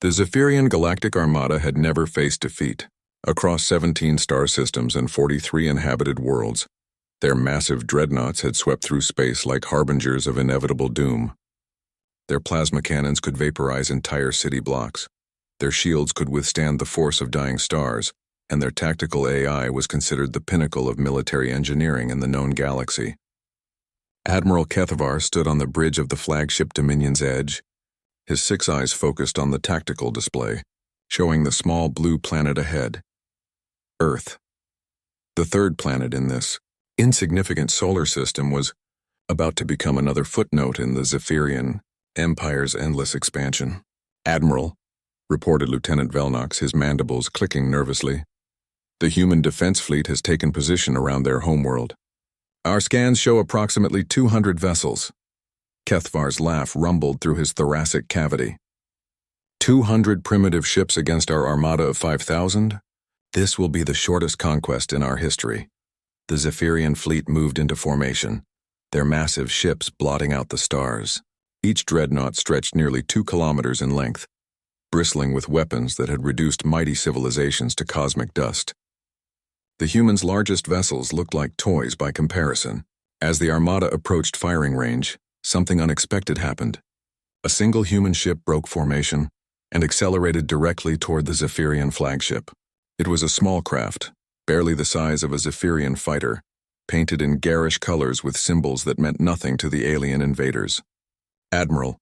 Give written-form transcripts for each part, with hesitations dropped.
The Zephyrian Galactic Armada had never faced defeat. Across 17 star systems and 43 inhabited worlds, their massive dreadnoughts had swept through space like harbingers of inevitable doom. Their plasma cannons could vaporize entire city blocks. Their shields could withstand the force of dying stars, and their tactical AI was considered the pinnacle of military engineering in the known galaxy. Admiral Kethavar stood on the bridge of the flagship Dominion's edge, his 6 eyes focused on the tactical display, showing the small blue planet ahead. Earth. The third planet in this insignificant solar system was about to become another footnote in the Zephyrian Empire's endless expansion. "Admiral," reported Lieutenant Velnox, his mandibles clicking nervously. "The human defense fleet has taken position around their homeworld. Our scans show approximately 200 vessels." Kethavar's laugh rumbled through his thoracic cavity. 200 primitive ships against our armada of 5,000? This will be the shortest conquest in our history. The Zephyrian fleet moved into formation, their massive ships blotting out the stars. Each dreadnought stretched nearly 2 kilometers in length, bristling with weapons that had reduced mighty civilizations to cosmic dust. The humans' largest vessels looked like toys by comparison. As the armada approached firing range, something unexpected happened. A single human ship broke formation and accelerated directly toward the Zephyrian flagship. It was a small craft, barely the size of a Zephyrian fighter, painted in garish colors with symbols that meant nothing to the alien invaders. "Admiral,"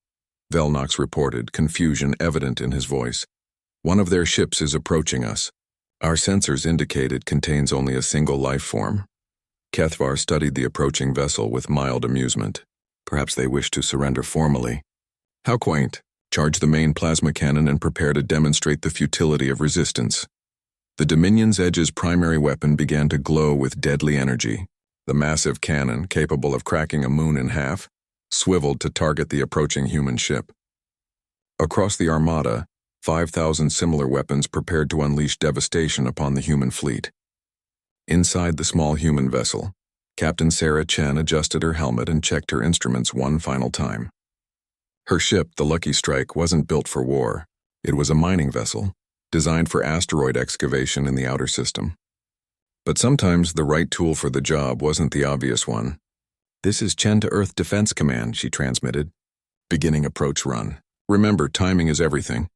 Velnox reported, confusion evident in his voice. "One of their ships is approaching us. Our sensors indicate it contains only a single life form." Kethavar studied the approaching vessel with mild amusement. Perhaps they wished to surrender formally. How quaint. Charge the main plasma cannon and prepare to demonstrate the futility of resistance. The Dominion's Edge's primary weapon began to glow with deadly energy. The massive cannon, capable of cracking a moon in half, swiveled to target the approaching human ship. Across the armada, 5,000 similar weapons prepared to unleash devastation upon the human fleet. Inside the small human vessel, Captain Sarah Chen adjusted her helmet and checked her instruments one final time. Her ship, the Lucky Strike, wasn't built for war. It was a mining vessel, designed for asteroid excavation in the outer system. But sometimes the right tool for the job wasn't the obvious one. "This is Chen to Earth Defense Command," she transmitted. "Beginning approach run. Remember, timing is everything."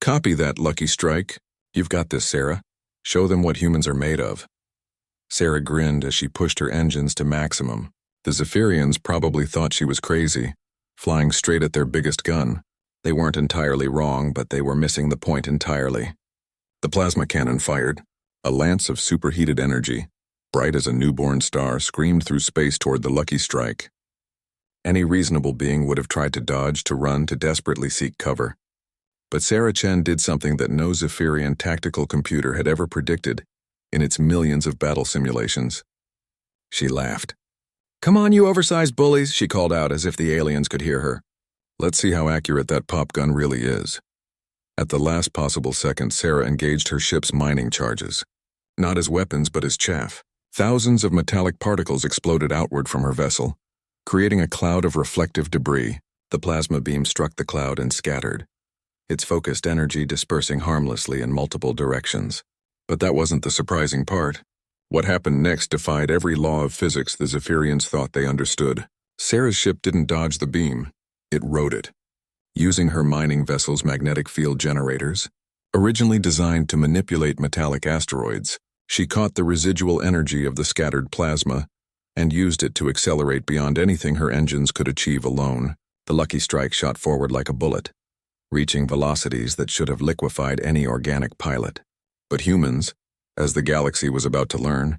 "Copy that, Lucky Strike. You've got this, Sarah. Show them what humans are made of." Sarah grinned as she pushed her engines to maximum. The Zephyrians probably thought she was crazy, flying straight at their biggest gun. They weren't entirely wrong, but they were missing the point entirely. The plasma cannon fired. A lance of superheated energy, bright as a newborn star, screamed through space toward the Lucky Strike. Any reasonable being would have tried to dodge, to run, to desperately seek cover. But Sarah Chen did something that no Zephyrian tactical computer had ever predicted in its millions of battle simulations. She laughed. "Come on, you oversized bullies," she called out as if the aliens could hear her. "Let's see how accurate that pop gun really is." At the last possible second, Sarah engaged her ship's mining charges. Not as weapons, but as chaff. Thousands of metallic particles exploded outward from her vessel, creating a cloud of reflective debris. The plasma beam struck the cloud and scattered, its focused energy dispersing harmlessly in multiple directions. But that wasn't the surprising part. What happened next defied every law of physics the Zephyrians thought they understood. Sarah's ship didn't dodge the beam. It rode it. Using her mining vessel's magnetic field generators, originally designed to manipulate metallic asteroids, she caught the residual energy of the scattered plasma and used it to accelerate beyond anything her engines could achieve alone. The Lucky Strike shot forward like a bullet, reaching velocities that should have liquefied any organic pilot. But humans, as the galaxy was about to learn,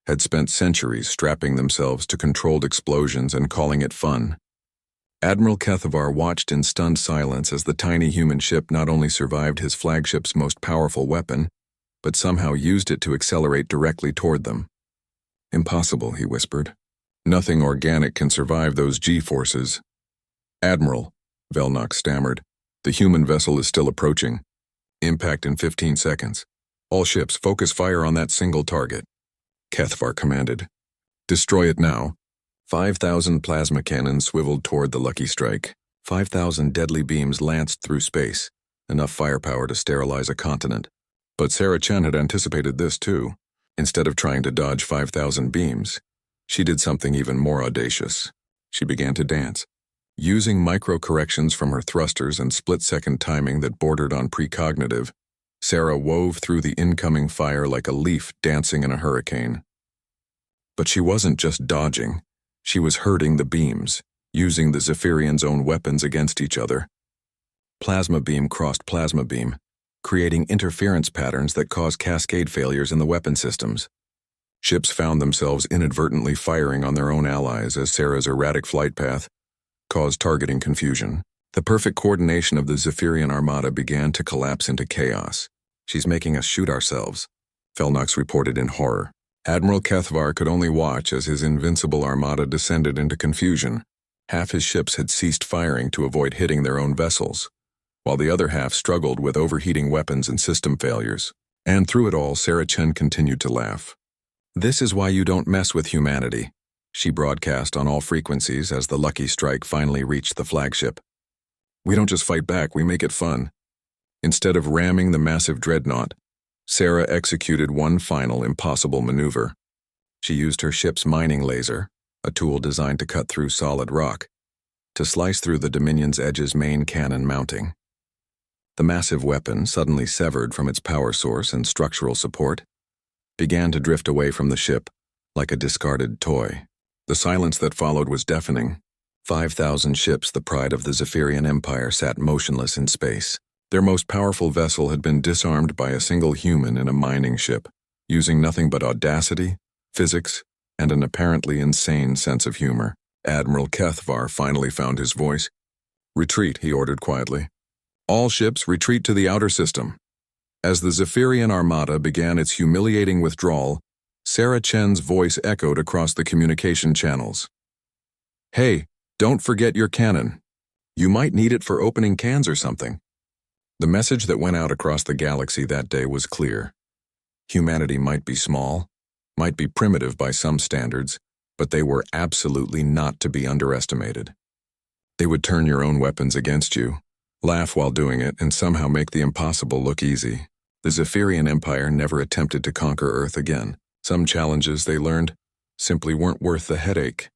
had spent centuries strapping themselves to controlled explosions and calling it fun. Admiral Kethavar watched in stunned silence as the tiny human ship not only survived his flagship's most powerful weapon, but somehow used it to accelerate directly toward them. "Impossible," he whispered. "Nothing organic can survive those G-forces." "Admiral," Velnox stammered, "the human vessel is still approaching. Impact in 15 seconds. All ships, focus fire on that single target." Kethavar commanded. "Destroy it now." 5,000 plasma cannons swiveled toward the Lucky Strike. 5,000 deadly beams lanced through space, enough firepower to sterilize a continent. But Sarah Chen had anticipated this too. Instead of trying to dodge 5,000 beams, she did something even more audacious. She began to dance. Using micro-corrections from her thrusters and split-second timing that bordered on precognitive, Sarah wove through the incoming fire like a leaf dancing in a hurricane. But she wasn't just dodging. She was herding the beams, using the Zephyrians' own weapons against each other. Plasma beam crossed plasma beam, creating interference patterns that caused cascade failures in the weapon systems. Ships found themselves inadvertently firing on their own allies as Sarah's erratic flight path caused targeting confusion. The perfect coordination of the Zephyrian armada began to collapse into chaos. "She's making us shoot ourselves," Felnox reported in horror. Admiral Kethvar could only watch as his invincible armada descended into confusion. Half his ships had ceased firing to avoid hitting their own vessels, while the other half struggled with overheating weapons and system failures. And through it all, Sarah Chen continued to laugh. "This is why you don't mess with humanity," she broadcast on all frequencies as the lucky strike finally reached the flagship. "We don't just fight back, we make it fun." Instead of ramming the massive dreadnought, Sarah executed one final impossible maneuver. She used her ship's mining laser, a tool designed to cut through solid rock, to slice through the Dominion's Edge's main cannon mounting. The massive weapon, suddenly severed from its power source and structural support, began to drift away from the ship like a discarded toy. The silence that followed was deafening. 5,000 ships, the pride of the Zephyrian Empire, sat motionless in space. Their most powerful vessel had been disarmed by a single human in a mining ship, using nothing but audacity, physics, and an apparently insane sense of humor. Admiral Kethvar finally found his voice. "Retreat," he ordered quietly. "All ships retreat to the outer system." As the Zephyrian armada began its humiliating withdrawal, Sarah Chen's voice echoed across the communication channels. "Hey, don't forget your cannon. You might need it for opening cans or something." The message that went out across the galaxy that day was clear. Humanity might be small, might be primitive by some standards, but they were absolutely not to be underestimated. They would turn your own weapons against you, laugh while doing it, and somehow make the impossible look easy. The Zephyrian Empire never attempted to conquer Earth again. Some challenges, they learned, simply weren't worth the headache.